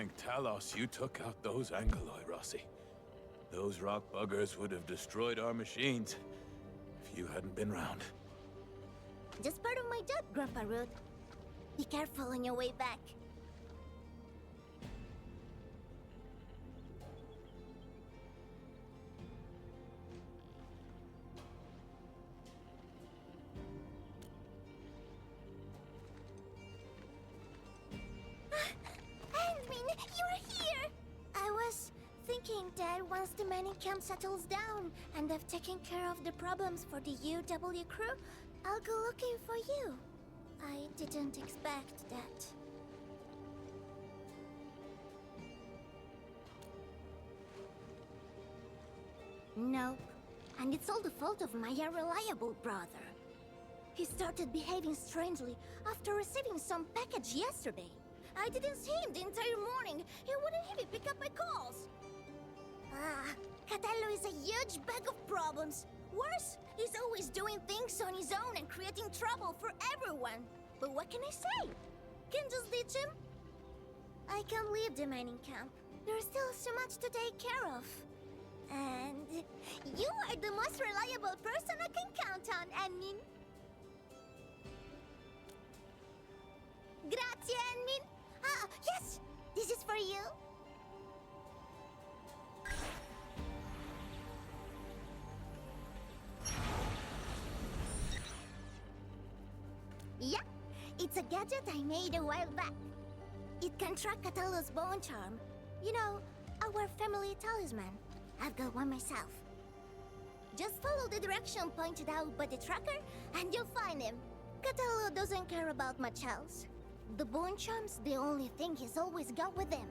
thank Talos you took out those Angoloi, Rossi. Those rock buggers would have destroyed our machines if you hadn't been round. Just part of my job, Grandpa Ruth. Be careful on your way back. Once the mining camp settles down and I've taken care of the problems for the UW crew, I'll go looking for you. I didn't expect that. Nope. And it's all the fault of my unreliable brother. He started behaving strangely after receiving some package yesterday. I didn't see him the entire morning. He wouldn't even pick up my calls. Catello is a huge bag of problems. Worse, he's always doing things on his own and creating trouble for everyone. But what can I say? Can just ditch him? I can't leave the mining camp. There's still so much to take care of. And you are the most reliable person I can count on, Enmin. Grazie, Enmin. Yes! This is for you. Yeah, it's a gadget I made a while back. It can track Catello's bone charm. You know, our family talisman. I've got one myself. Just follow the direction pointed out by the tracker, and you'll find him. Catello doesn't care about much else. The bone charm's the only thing he's always got with him.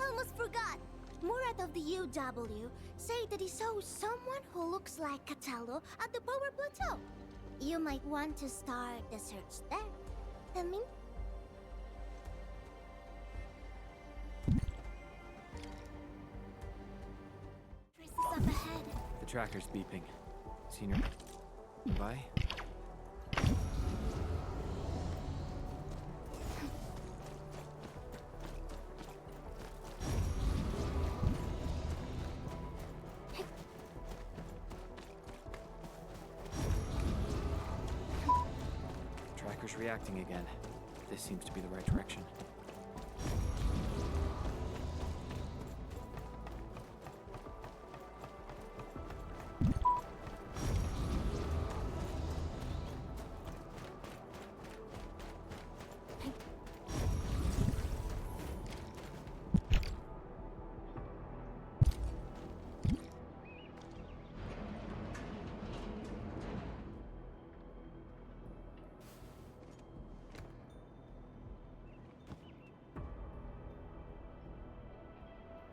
Almost forgot. Murat of the UW said that he saw someone who looks like Catello at the power plateau. You might want to start the search there. I mean... Traces up ahead. The tracker's beeping. Seen her nearby? Tracker's reacting again. This seems to be the right direction.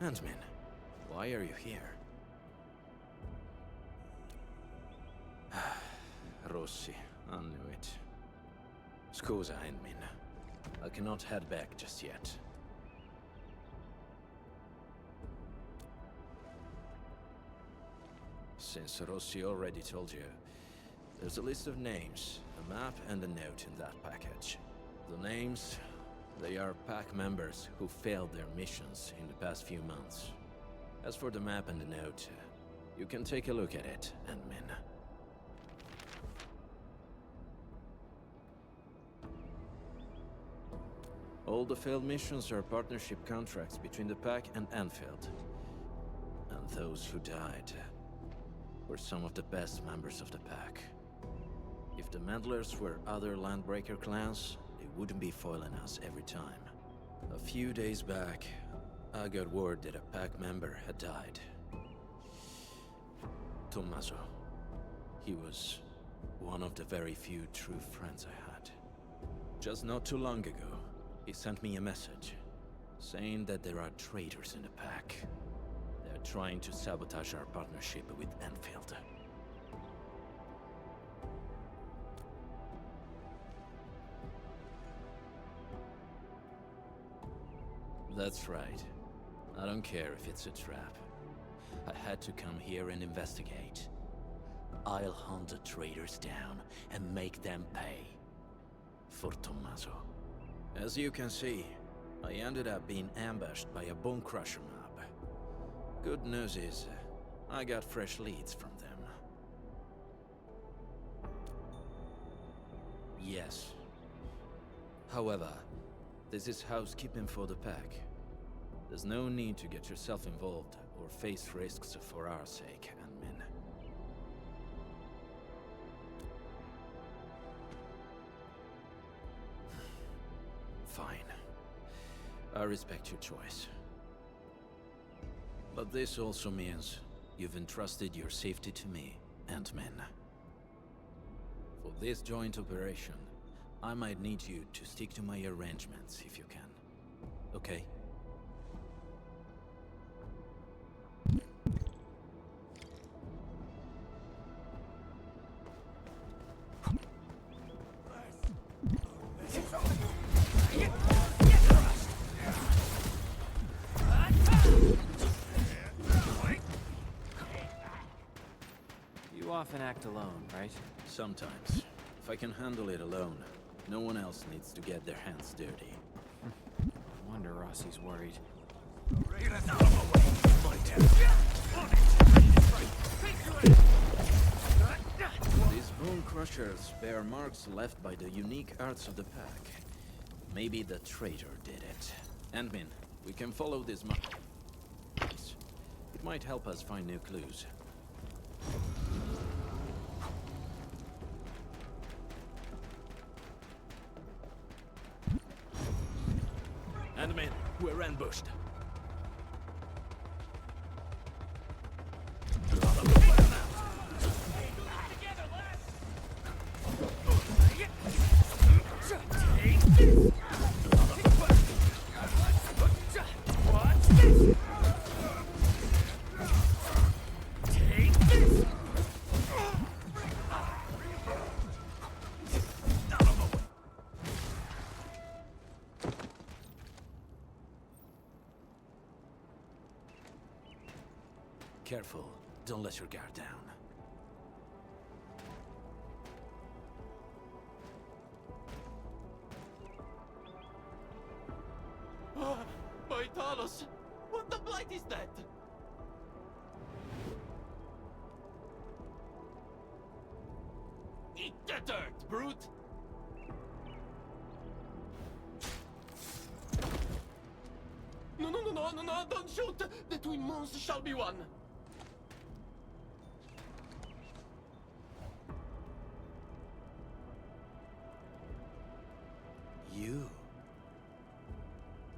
Handman, why are you here? Rossi, I knew it. Scusa, Handman. I cannot head back just yet. Since Rossi already told you, there's a list of names, a map and a note in that package. The names... they are pack members who failed their missions in the past few months. As for the map and the note, you can take a look at it, Endmin. All the failed missions are partnership contracts between the pack and Endfield. And those who died were some of the best members of the pack. If the meddlers were other Landbreaker clans, they wouldn't be foiling us every time. A few days back, I got word that a pack member had died. Tommaso. He was one of the very few true friends I had. Just not too long ago, he sent me a message, saying that there are traitors in the pack. They're trying to sabotage our partnership with Endfield. That's right. I don't care if it's a trap. I had to come here and investigate. I'll hunt the traitors down and make them pay. For Tommaso. As you can see, I ended up being ambushed by a bone crusher mob. Good news is, I got fresh leads from them. Yes. However, this is housekeeping for the pack. There's no need to get yourself involved or face risks for our sake, admin. Fine. I respect your choice. But this also means you've entrusted your safety to me, Ant-Man. For this joint operation, I might need you to stick to my arrangements if you can. Okay? You often act alone, right? Sometimes. If I can handle it alone, no one else needs to get their hands dirty. No wonder Rossi's worried. These bone crushers bear marks left by the unique arts of the pack. Maybe the traitor did it. Ant-Man, we can follow these marks. It might help us find new clues. Ant-Man, we're ambushed. Careful, don't let your guard down. By Talos! What the blight is that? Eat the dirt, brute! No, don't shoot! The twin moons shall be one! You?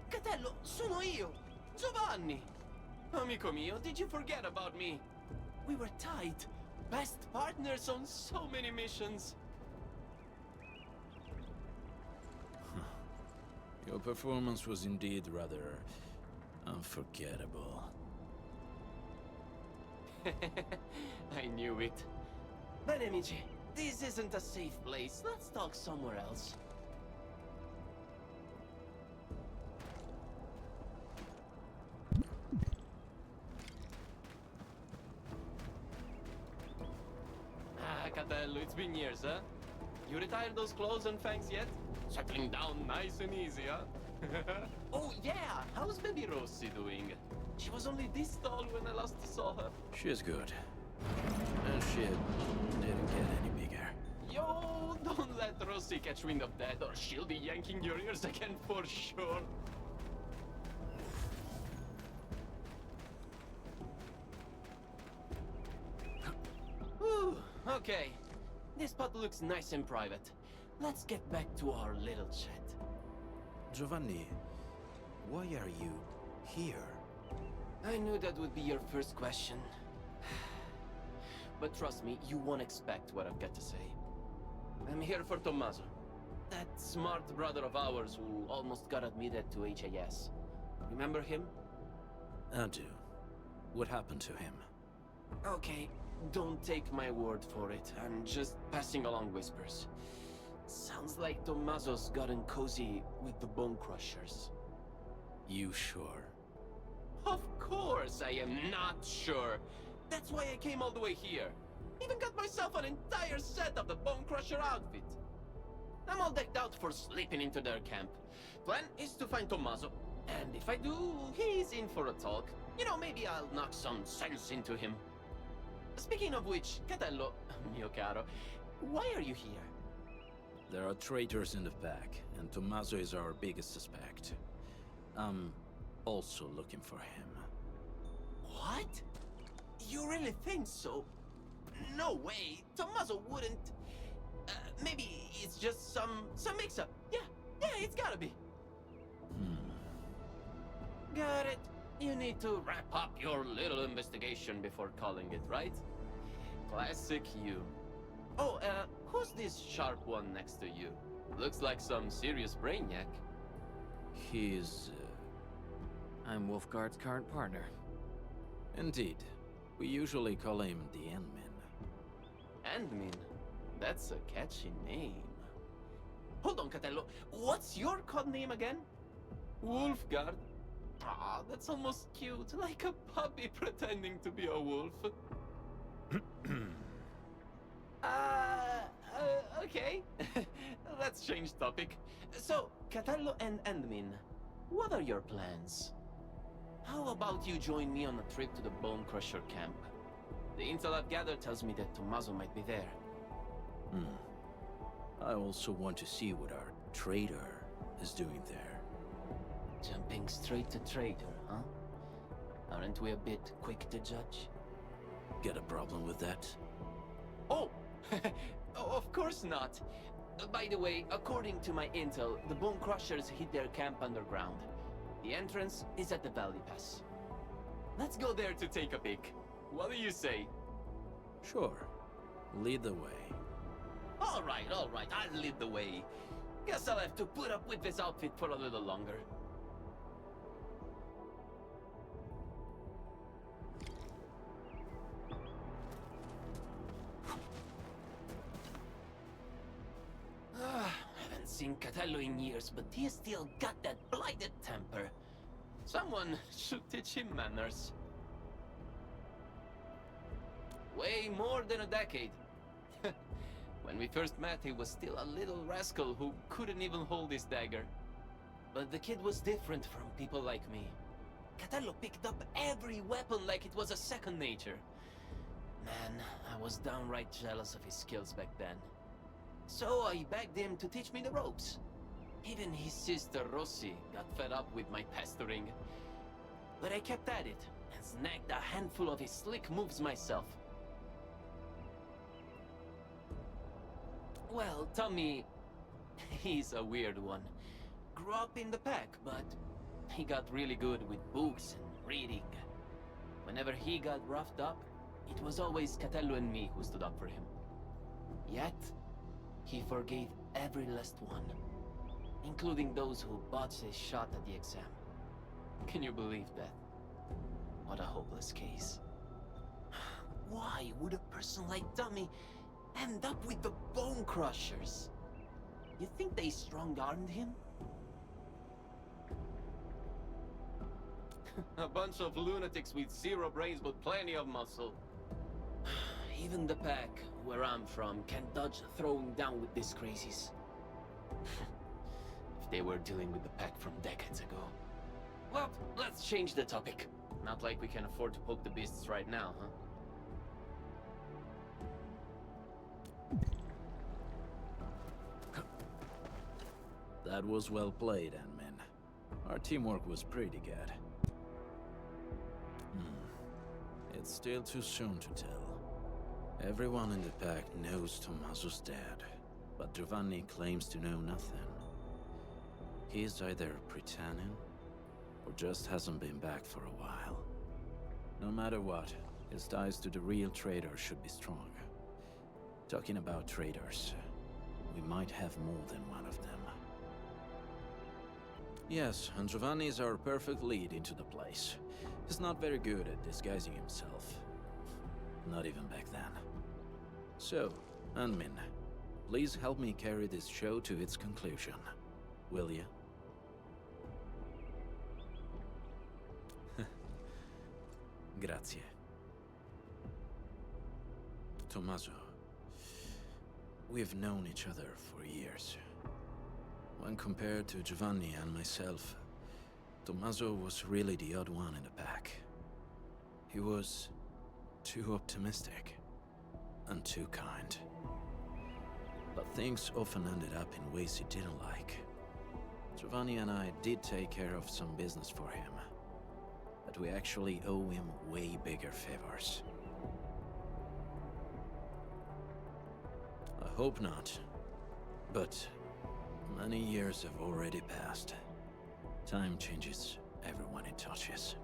Catello, sono io! Giovanni! Amico mio, did you forget about me? We were tight. Best partners on so many missions. Your performance was indeed rather unforgettable. I knew it. Bene, amici, this isn't a safe place. Let's talk somewhere else. Catello, it's been years, huh? You retired those clothes and fangs yet? Settling down nice and easy, huh? Oh, yeah! How's baby Rossi doing? She was only this tall when I last saw her. She's good. And she didn't get any bigger. Yo, don't let Rossi catch wind of that, or she'll be yanking your ears again for sure. Whew, okay. This spot looks nice and private. Let's get back to our little chat. Giovanni, why are you here? I knew that would be your first question. But trust me, you won't expect what I've got to say. I'm here for Tommaso. That smart brother of ours who almost got admitted to HAS. Remember him? I do. What happened to him? Okay, don't take my word for it. I'm just passing along whispers. Sounds like Tommaso's gotten cozy with the Bone Crushers. You sure? Of course I am not sure. That's why I came all the way here. Even got myself an entire set of the Bone Crusher outfit. I'm all decked out for slipping into their camp. Plan is to find Tommaso, and if I do, he's in for a talk. You know, maybe I'll knock some sense into him. Speaking of which, Catello, mio caro, why are you here? There are traitors in the pack, and Tommaso is our biggest suspect. I'm also looking for him. What? You really think so? No way. Tommaso wouldn't. Maybe it's just some mix-up. Yeah, it's gotta be. Got it. You need to wrap up your little investigation before calling it, right? Classic you. Oh, who's this sharp one next to you? Looks like some serious brainiac. He's... I'm Wolfguard's current partner. Indeed. We usually call him the Endmin. Endmin? That's a catchy name. Hold on, Catello. What's your code name again? Wolfguard. Ah, that's almost cute, like a puppy pretending to be a wolf. Okay. Let's change topic. So, Catello and Endmin, what are your plans? How about you join me on a trip to the Bone Crusher camp? The intel I've gathered tells me that Tommaso might be there. I also want to see what our traitor is doing there. Jumping straight to traitor, huh? Aren't we a bit quick to judge? Get a problem with that? Oh! Oh, of course not. By the way, according to my intel, the Bone Crushers hid their camp underground. The entrance is at the Valley Pass. Let's go there to take a peek. What do you say? Sure. Lead the way. All right, I'll lead the way. Guess I'll have to put up with this outfit for a little longer. Haven't seen Catello in years, but he's still got that blighted temper. Someone should teach him manners. Way more than a decade. When we first met, he was still a little rascal who couldn't even hold his dagger. But the kid was different from people like me. Catello picked up every weapon like it was a second nature. Man, I was downright jealous of his skills back then. So I begged him to teach me the ropes. Even his sister Rossi got fed up with my pestering. But I kept at it and snagged a handful of his slick moves myself. Well, Tommy, he's a weird one. Grew up in the pack, but he got really good with books and reading. Whenever he got roughed up, it was always Catello and me who stood up for him. Yet, he forgave every last one, including those who botched his shot at the exam. Can you believe that? What a hopeless case. Why would a person like Tommy end up with the Bone Crushers? You think they strong-armed him? A bunch of lunatics with zero brains but plenty of muscle. Even the pack, where I'm from, can't dodge throwing down with these crazies. If they were dealing with the pack from decades ago. Well, let's change the topic. Not like we can afford to poke the beasts right now, huh? That was well played, Endmin. Our teamwork was pretty good. It's still too soon to tell. Everyone in the pack knows Tommaso's dead, but Giovanni claims to know nothing. He's either pretending, or just hasn't been back for a while. No matter what, his ties to the real traitor should be strong. Talking about traitors, we might have more than one of them. Yes, and Giovanni is our perfect lead into the place. He's not very good at disguising himself. Not even back then. So, Endmin, please help me carry this show to its conclusion. Will you? Grazie. Tommaso, we've known each other for years. When compared to Giovanni and myself, Tommaso was really the odd one in the pack. He was too optimistic and too kind. But things often ended up in ways he didn't like. Giovanni and I did take care of some business for him, but we actually owe him way bigger favors. I hope not, but many years have already passed. Time changes everyone it touches.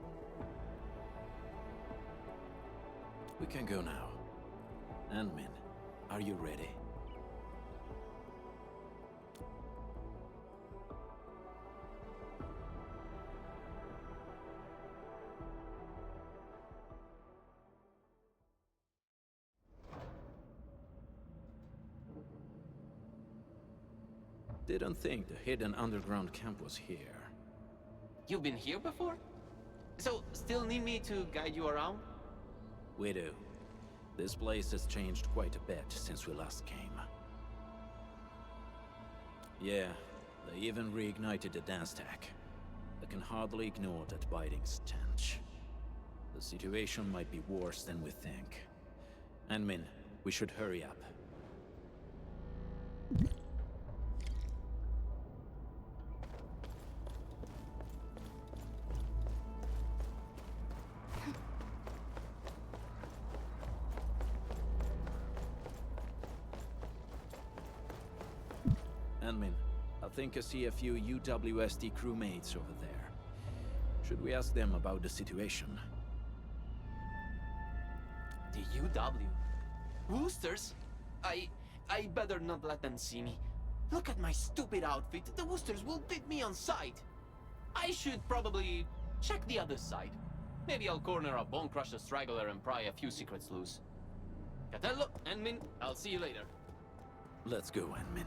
We can go now. Min, are you ready? Didn't think the hidden underground camp was here. You've been here before? So, still need me to guide you around? We do. This place has changed quite a bit since we last came. Yeah, they even reignited the dance tech. I can hardly ignore that biting stench. The situation might be worse than we think. Min, we should hurry up. Min, I think I see a few UWST crewmates over there. Should we ask them about the situation? The UW? Woosters? I better not let them see me. Look at my stupid outfit. The Woosters will beat me on sight. I should probably check the other side. Maybe I'll corner a Bone Crusher straggler and pry a few secrets loose. Catello, Min, I'll see you later. Let's go, Min.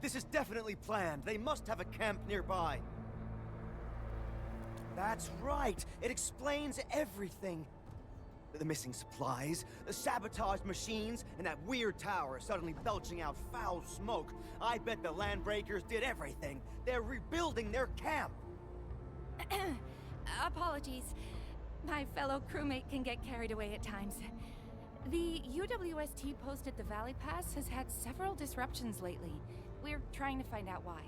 This is definitely planned. They must have a camp nearby. That's right. It explains everything. The missing supplies, the sabotaged machines, and that weird tower suddenly belching out foul smoke. I bet the Landbreakers did everything. They're rebuilding their camp. Apologies. My fellow crewmate can get carried away at times. The UWST post at the Valley Pass has had several disruptions lately. We're trying to find out why.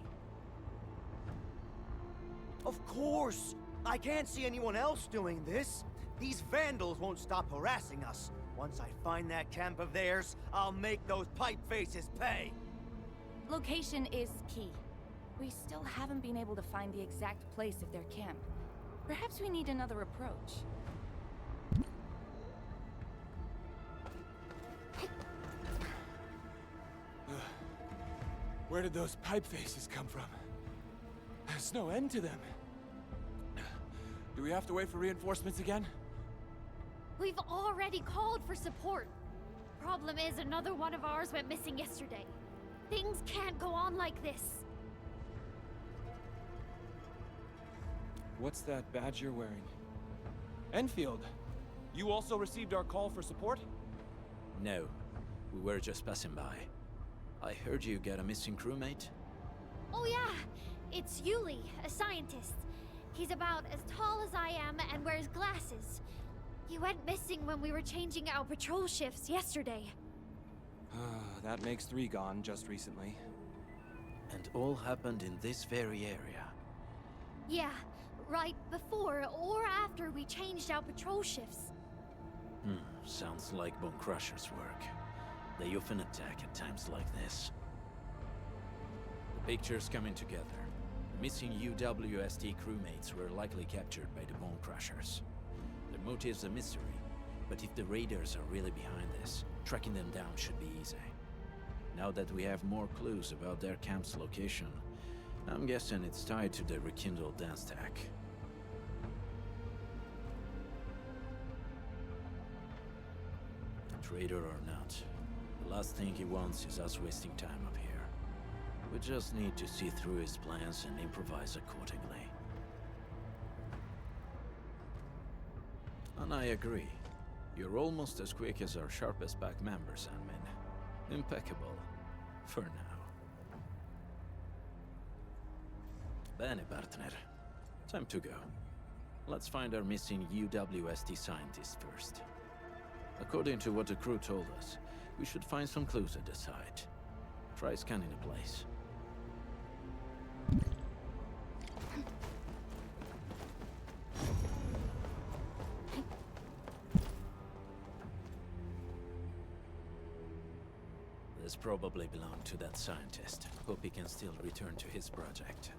Of course! I can't see anyone else doing this. These vandals won't stop harassing us. Once I find that camp of theirs, I'll make those pipe faces pay. Location is key. We still haven't been able to find the exact place of their camp. Perhaps we need another approach. Where did those pipe faces come from? There's no end to them. Do we have to wait for reinforcements again? We've already called for support. Problem is, another one of ours went missing yesterday. Things can't go on like this. What's that badge you're wearing? Enfield! You also received our call for support? No, we were just passing by. I heard you got a missing crewmate? Oh yeah, it's Yuli, a scientist. He's about as tall as I am and wears glasses. He went missing when we were changing our patrol shifts yesterday. That makes 3 gone just recently. And all happened in this very area. Yeah, right before or after we changed our patrol shifts. Sounds like Bone Crusher's work. They often attack at times like this. The picture's coming together. The missing UWST crewmates were likely captured by the Bone Crushers. Their motive's a mystery, but if the raiders are really behind this, tracking them down should be easy. Now that we have more clues about their camp's location, I'm guessing it's tied to the rekindled dance tech. Traitor or not, the last thing he wants is us wasting time up here. We just need to see through his plans and improvise accordingly. And I agree. You're almost as quick as our sharpest pack members, Anmin. Impeccable. For now. Bene, partner. Time to go. Let's find our missing UWST scientist first. According to what the crew told us, we should find some clues at the site. Try scanning the place. This probably belonged to that scientist. Hope he can still return to his project.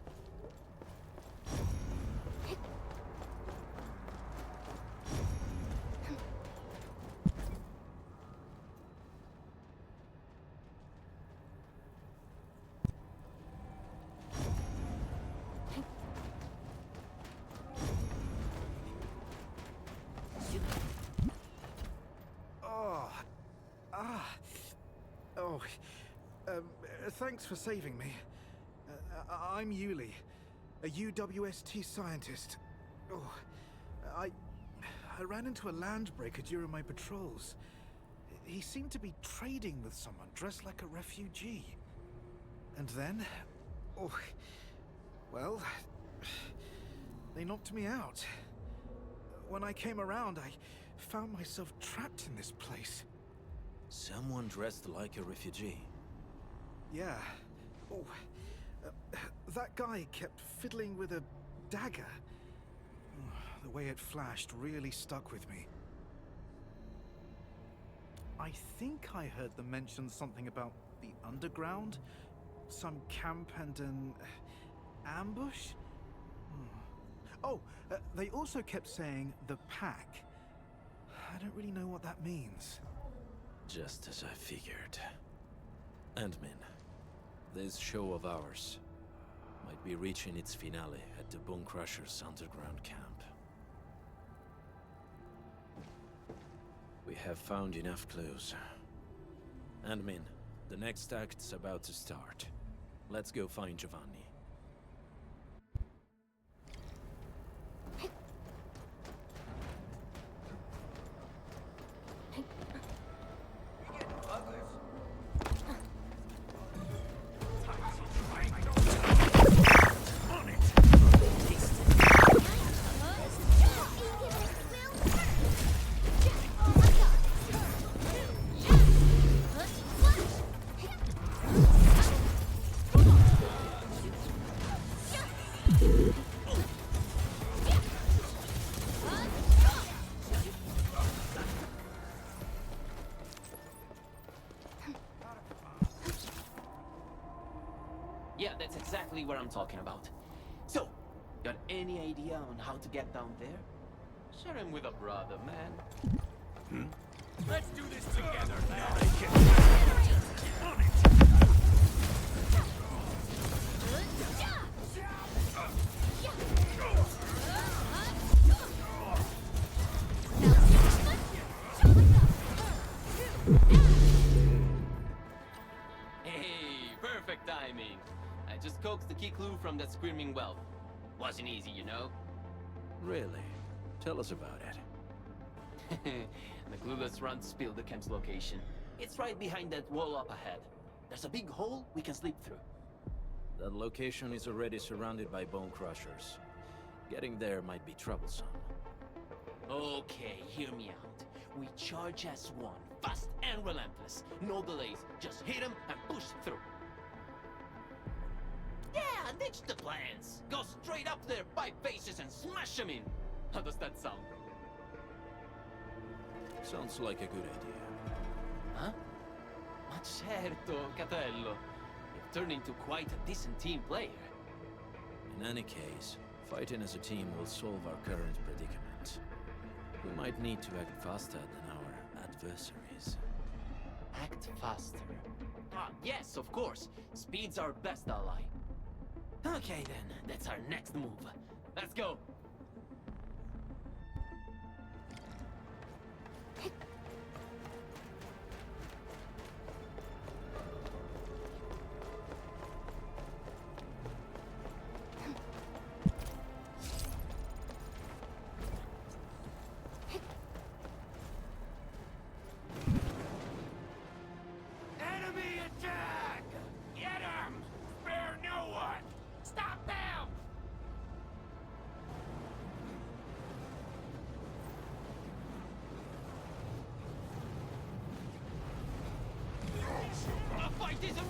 Thanks for saving me. I'm Yuli, a UWST scientist. Oh, I ran into a landbreaker during my patrols. He seemed to be trading with someone dressed like a refugee. And then, well, they knocked me out. When I came around, I found myself trapped in this place. Someone dressed like a refugee? Yeah. That guy kept fiddling with a dagger. The way it flashed really stuck with me. I think I heard them mention something about the underground, some camp and an ambush. They also kept saying the pack. I don't really know what that means. Just as I figured. Endmin, this show of ours might be reaching its finale at the Bone Crusher's underground camp. We have found enough clues. Endmin, the next act's about to start. Let's go find Giovanni. Yeah, that's exactly what I'm talking about. So, got any idea on how to get down there? Share him with a brother, man. Let's do this together, man. Hey, perfect timing. I just coaxed the key clue from that screaming whelp. Wasn't easy, you know? Really? Tell us about it. The clueless run spilled the camp's location. It's right behind that wall up ahead. There's a big hole we can slip through. That location is already surrounded by bone crushers. Getting there might be troublesome. Okay, hear me out. We charge as one, fast and relentless. No delays, just hit him and push through. Yeah, ditch the plans. Go straight up there, pipe faces, and smash them in. How does that sound? Sounds like a good idea. Huh? Ma certo, Catello. You've turned into quite a decent team player. In any case, fighting as a team will solve our current predicament. We might need to act faster than our adversaries. Act faster. Ah, yes, of course. Speed's our best ally. Okay then, that's our next move. Let's go.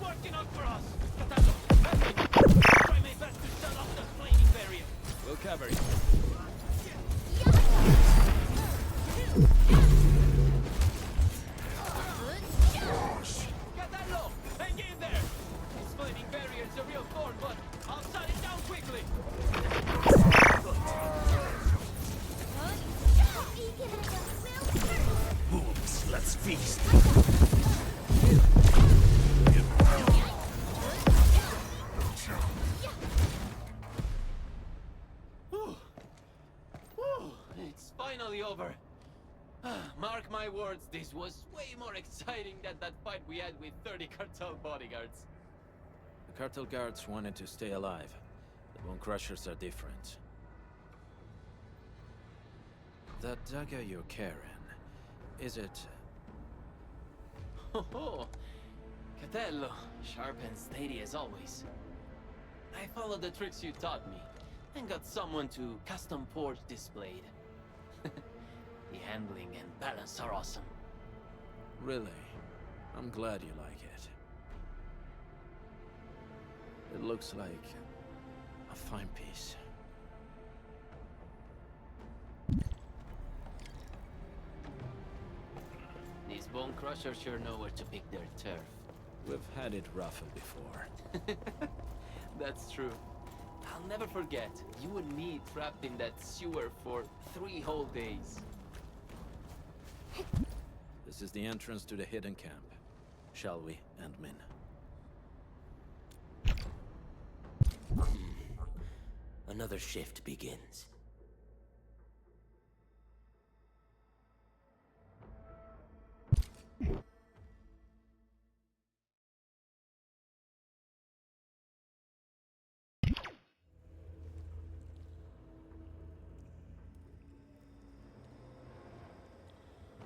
working out for us! Cataldo, help me! Try my best to shut off the flaming barrier. We'll cover you. Cataldo, hang in there! This flaming barrier is a real thorn, but I'll shut it down quickly. Wolves, let's feast. It's finally over. Mark my words, this was way more exciting than that fight we had with 30 cartel bodyguards. The cartel guards wanted to stay alive. The Bone Crushers are different. That dagger you're carrying, is it... Oh, Catello, sharp and steady as always. I followed the tricks you taught me, and got someone to custom forge this blade. The handling and balance are awesome. Really? I'm glad you like it. It looks like a fine piece. These Bone Crushers sure know where to pick their turf. We've had it rougher before. That's true. I'll never forget, you and me trapped in that sewer for 3 whole days. This is the entrance to the hidden camp. Shall we, Endmin? Another shift begins.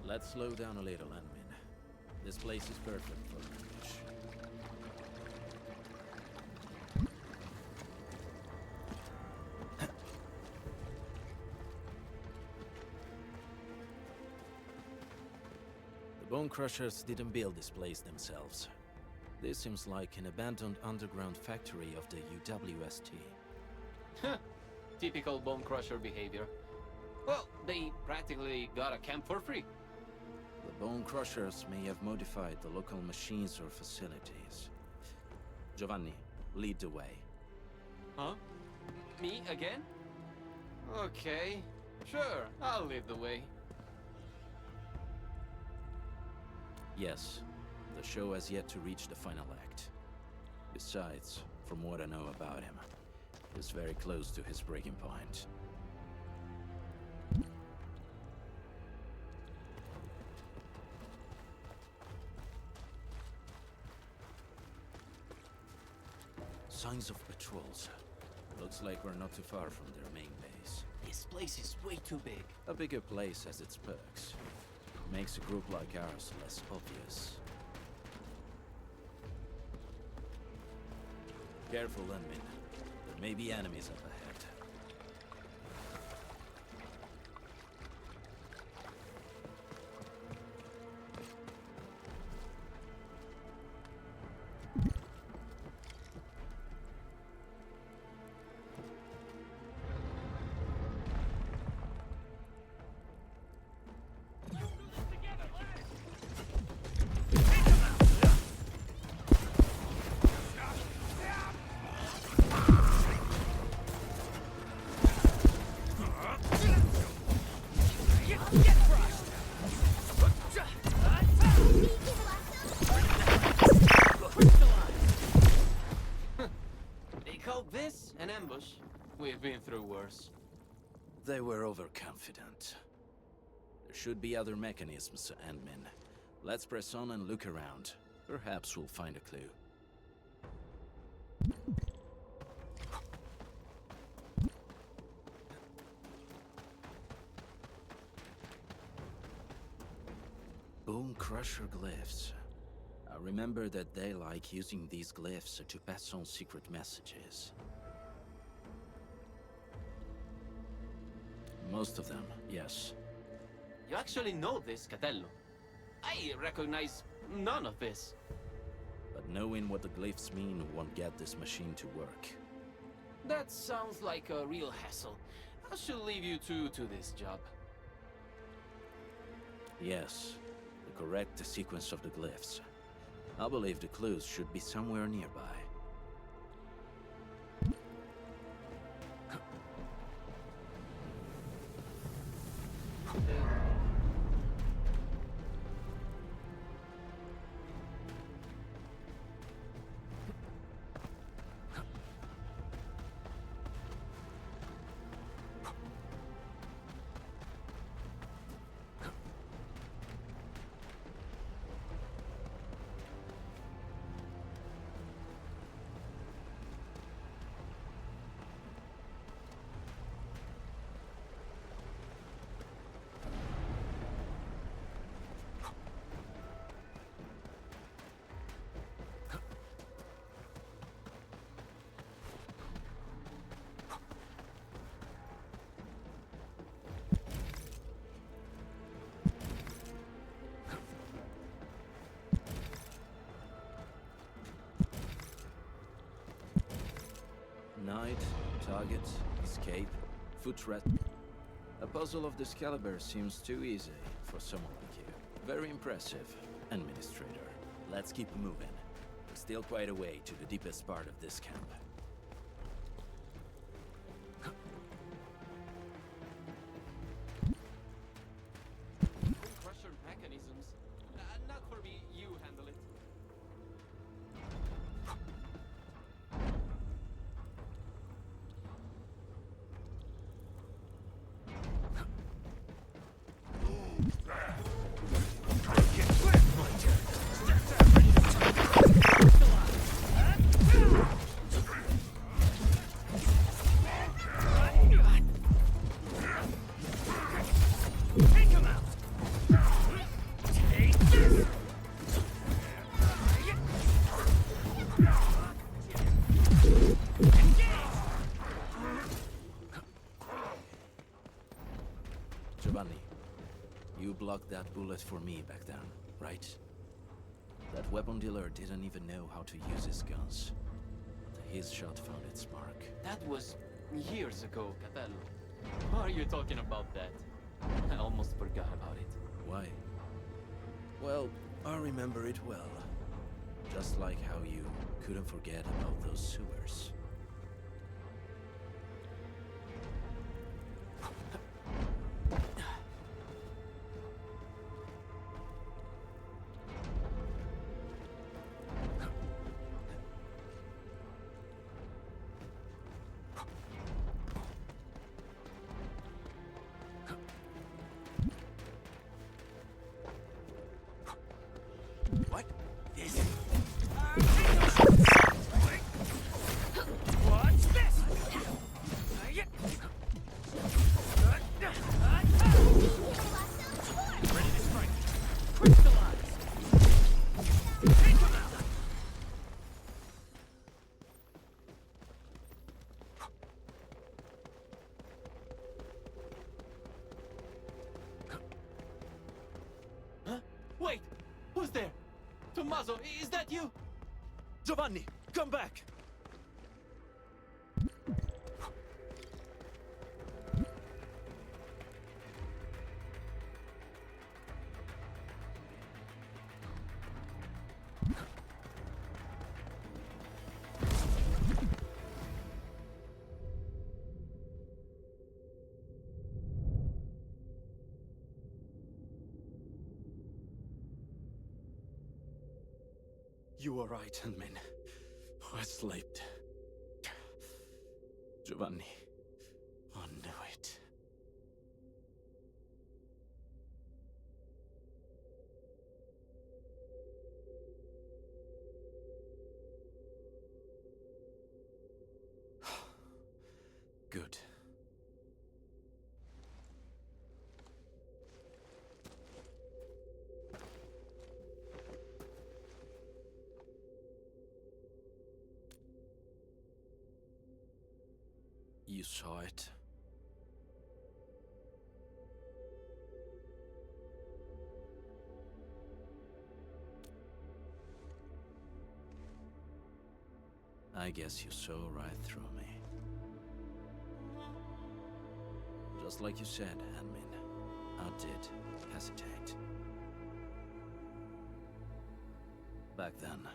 Let's slow down a little, Endmin. This place is perfect for an ambush. The Bone Crushers didn't build this place themselves. This seems like an abandoned underground factory of the UWST. Typical Bone Crusher behavior. Well, they practically got a camp for free. The Bone Crushers may have modified the local machines or facilities. Giovanni, lead the way. Huh? Me again? Okay. Sure, I'll lead the way. Yes, the show has yet to reach the final act. Besides, from what I know about him, he's very close to his breaking point. Signs of patrols. Looks like we're not too far from their main base. This place is way too big. A bigger place has its perks. Makes a group like ours less obvious. Careful, Endmin. There may be enemies up ahead. This an ambush? We've been through worse. They were overconfident. There should be other mechanisms, Endmin. Let's press on and look around. Perhaps we'll find a clue. Bone Crusher glyphs. I remember that they like using these glyphs to pass on secret messages. Most of them, yes. You actually know this, Catello. I recognize none of this. But knowing what the glyphs mean won't get this machine to work. That sounds like a real hassle. I should leave you two to this job. Yes, the correct sequence of the glyphs. I believe the clues should be somewhere nearby. Night, target, escape, foot rest. A puzzle of this caliber seems too easy for someone like you. Very impressive, Administrator. Let's keep moving. We're still quite a way to the deepest part of this camp. Crusher mechanisms. Not for me, you handle it. Giovanni, you blocked that bullet for me back then, right? That weapon dealer didn't even know how to use his guns. But his shot found its mark. That was years ago, Capello. Why are you talking about that? I almost forgot about it. Why? Well, I remember it well. Just like how you couldn't forget about those sewers. What? This? What's this? Ready to strike. Crystallize. Take him out. Huh? Wait! Who's there? Tommaso, is that you? Giovanni, come back! You were right, Handman. I slept. Giovanni, I knew it. Good. You saw it? I guess you saw right through me. Just like you said, Admin, I did hesitate. Back then,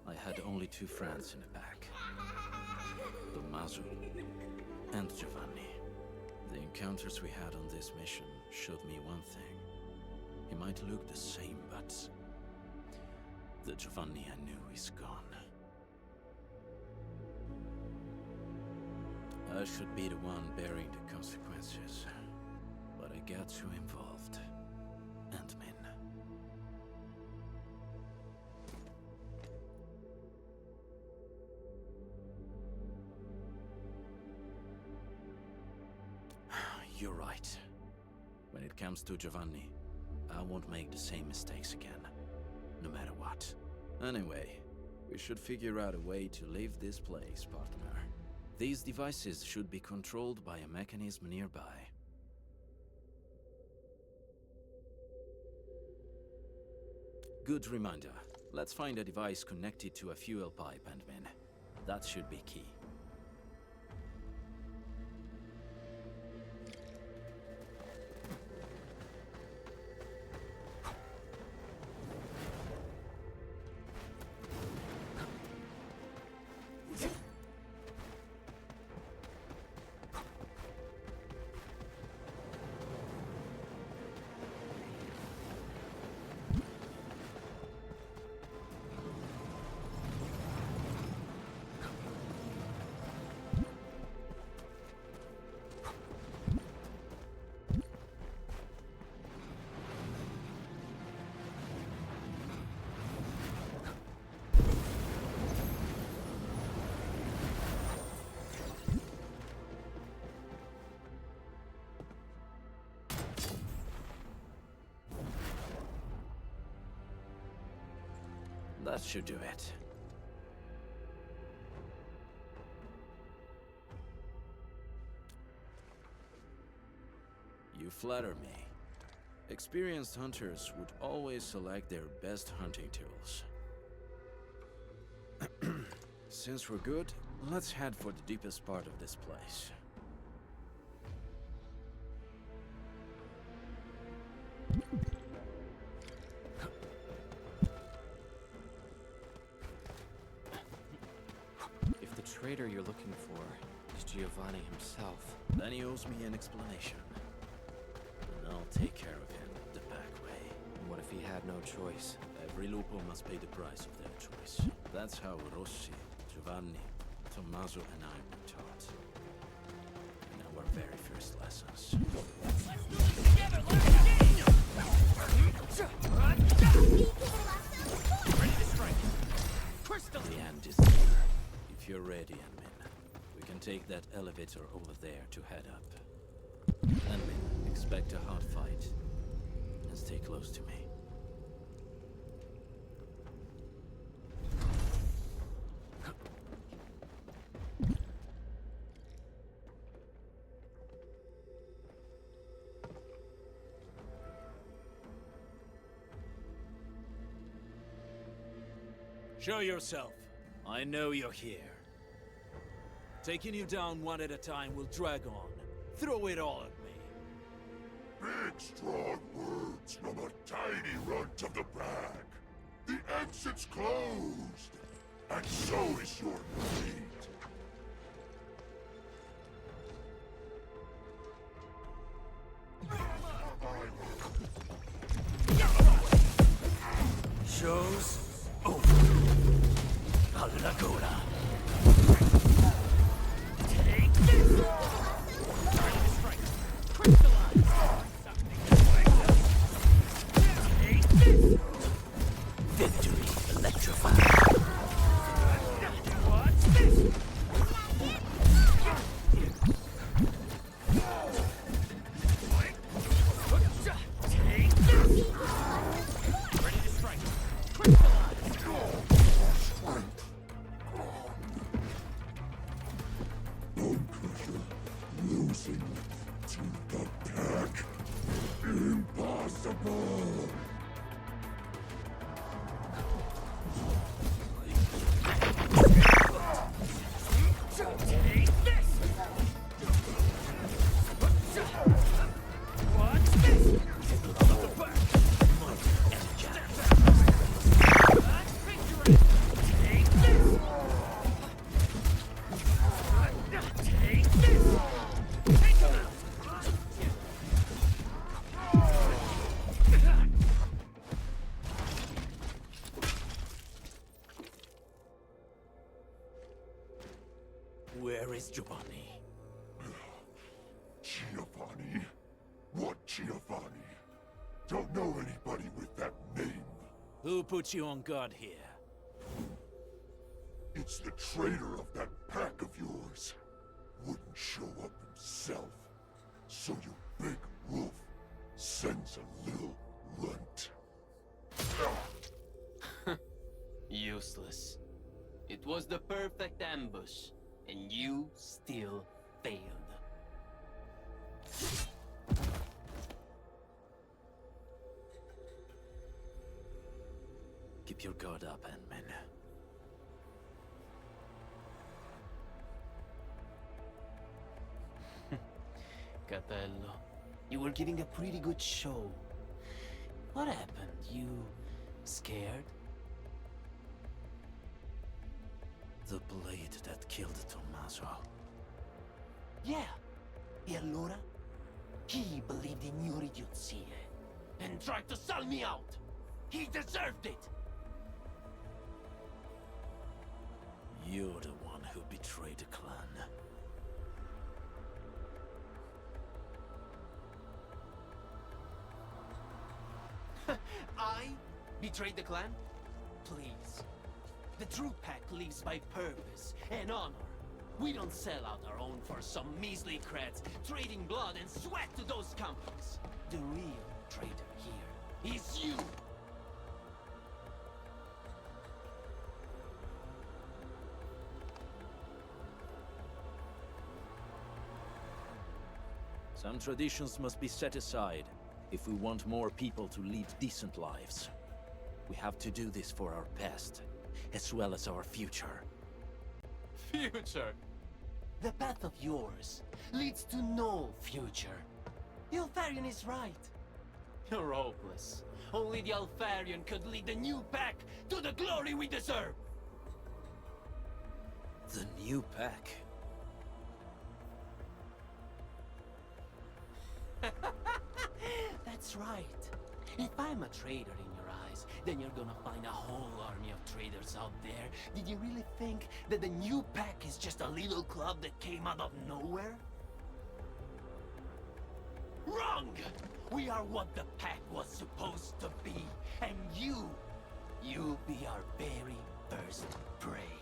I had only 2 friends in the pack. Tommaso and Giovanni. The encounters we had on this mission showed me one thing. He might look the same, but the Giovanni I knew is gone. I should be the one bearing the consequences, but I got too involved. Admin. You're right. When it comes to Giovanni, I won't make the same mistakes again, no matter what. Anyway, we should figure out a way to leave this place, partner. These devices should be controlled by a mechanism nearby. Good reminder. Let's find a device connected to a fuel pipe, Admin. That should be key. That should do it. You flatter me. Experienced hunters would always select their best hunting tools. Since we're good, let's head for the deepest part of this place. The traitor you're looking for is Giovanni himself. Then he owes me an explanation. And I'll take care of him the back way. And what if he had no choice? Every lupo must pay the price of their choice. That's how Rossi, Giovanni, Tommaso and I were taught. In our very first lessons. Let's do it together, ready to strike. Crystal! The end is near. If you're ready, Admin, we can take that elevator over there to head up. Admin, expect a hard fight. And stay close to me. Show yourself. I know you're here. Taking you down one at a time will drag on. Throw it all at me. Big, strong words from a tiny runt of the pack. The exit's closed, and so is your fate. Show's over. Allagora. Take this! Ready to strike. Crystallize! Take this! Victory electrified. What's this? Take this! Ready to strike. Crystallize! Losing to the pack. Impossible! Where is Giovanni? Giovanni? What Giovanni? Don't know anybody with that name. Who put you on guard here? It's the traitor of that pack of yours. Wouldn't show up himself. So your big wolf sends a little runt. Useless. It was the perfect ambush, and you still failed. Keep your guard up, Ant-Man. Catello, you were giving a pretty good show. What happened? You scared? The blade that killed Tommaso. Yeah. E allora? He believed in your idiozie and tried to sell me out. He deserved it. You're the one who betrayed the clan. I betrayed the clan? Please. The true pack lives by purpose and honor. We don't sell out our own for some measly creds, trading blood and sweat to those companies. The real traitor here is you! Some traditions must be set aside if we want more people to lead decent lives. We have to do this for our past, as well as our future. Future? The path of yours leads to no future. The Alfarian is right. You're hopeless. Only the Alfarian could lead the new pack to the glory we deserve! The new pack? That's right. If I'm a traitor in your eyes, then you're gonna find a whole army of traitors out there. Did you really think that the new pack is just a little club that came out of nowhere? Wrong! We are what the pack was supposed to be, and you'll be our very first prey.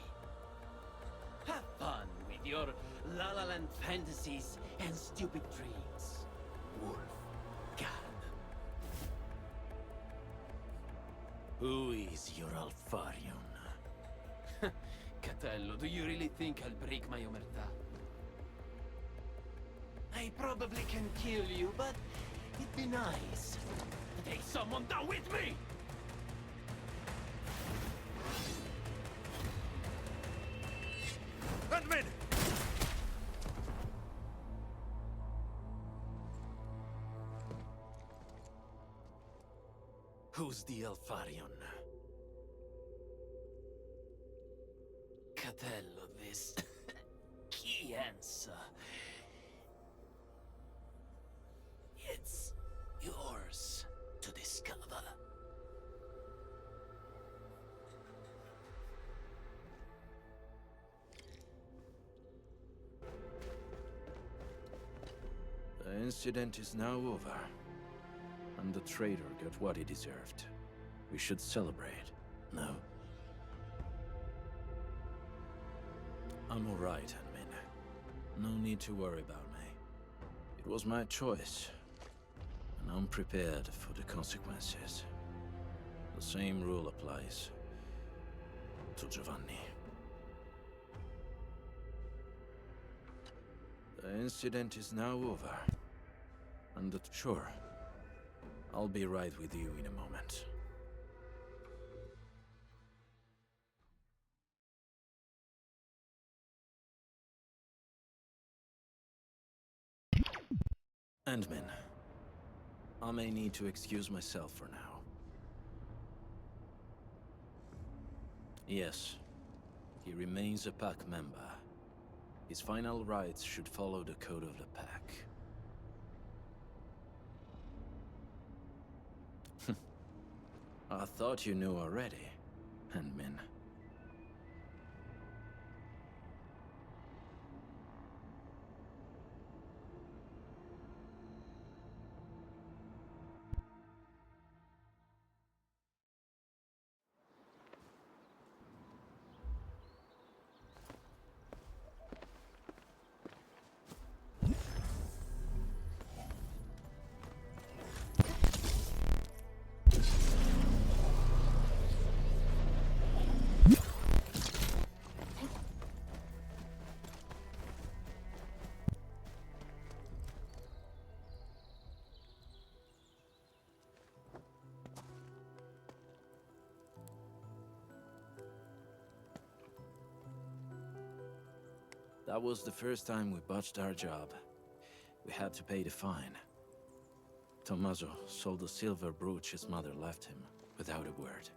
Have fun with your La La Land fantasies and stupid dreams, Wolf God. Who is your Alfarion? Catello, do you really think I'll break my omertà? I probably can kill you, but it'd be nice to take someone down with me! Admin! Who's the Alfarion? Catello, this key answer. It's yours to discover. The incident is now over, and the traitor got what he deserved. We should celebrate, no? I'm alright, Admin. No need to worry about me. It was my choice, and I'm prepared for the consequences. The same rule applies to Giovanni. The incident is now over, and sure, I'll be right with you in a moment. Endman, I may need to excuse myself for now. Yes, he remains a pack member. His final rites should follow the code of the pack. I thought you knew already, Endman. That was the first time we botched our job. We had to pay the fine. Tommaso sold the silver brooch his mother left him, without a word.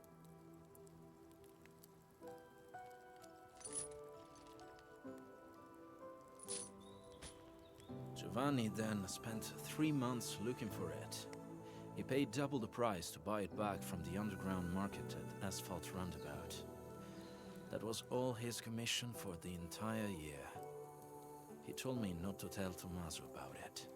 Giovanni then spent 3 months looking for it. He paid double the price to buy it back from the underground market at Asphalt Roundabout. That was all his commission for the entire year. He told me not to tell Tommaso about it.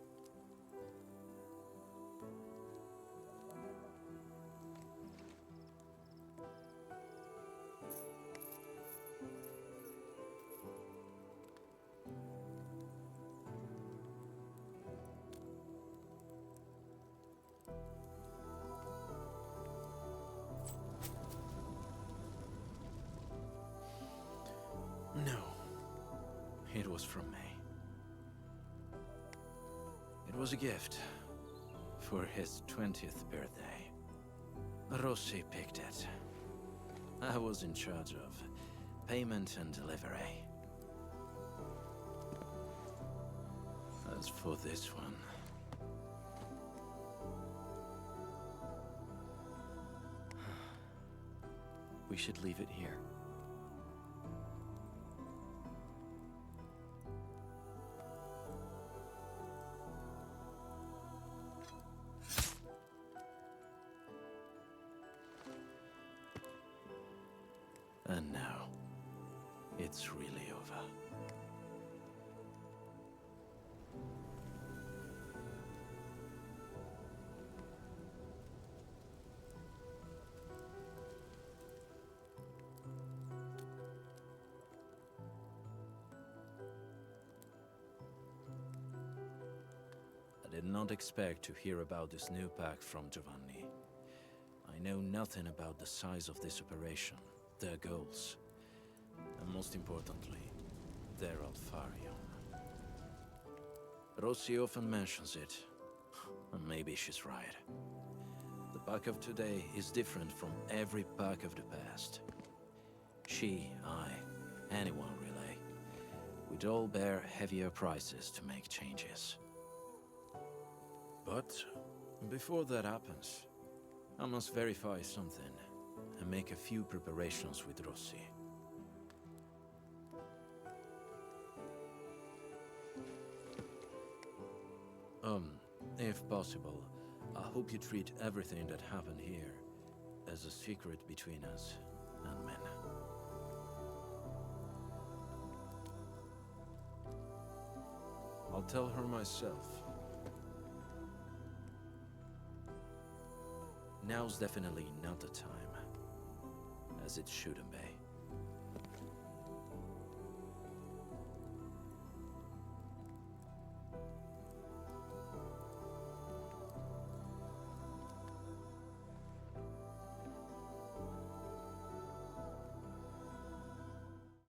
No. It was from me. It was a gift for his 20th birthday. Rossi picked it. I was in charge of payment and delivery. As for this one... We should leave it here. And now, it's really over. I did not expect to hear about this new pack from Giovanni. I know nothing about the size of this operation, their goals, and most importantly, their Alfarion. Rossi often mentions it, and maybe she's right. The pack of today is different from every pack of the past. She, I, anyone really, we'd all bear heavier prices to make changes. But before that happens, I must verify something and make a few preparations with Rossi. If possible, I hope you treat everything that happened here as a secret between us and men. I'll tell her myself. Now's definitely not the time, as it shouldn't be.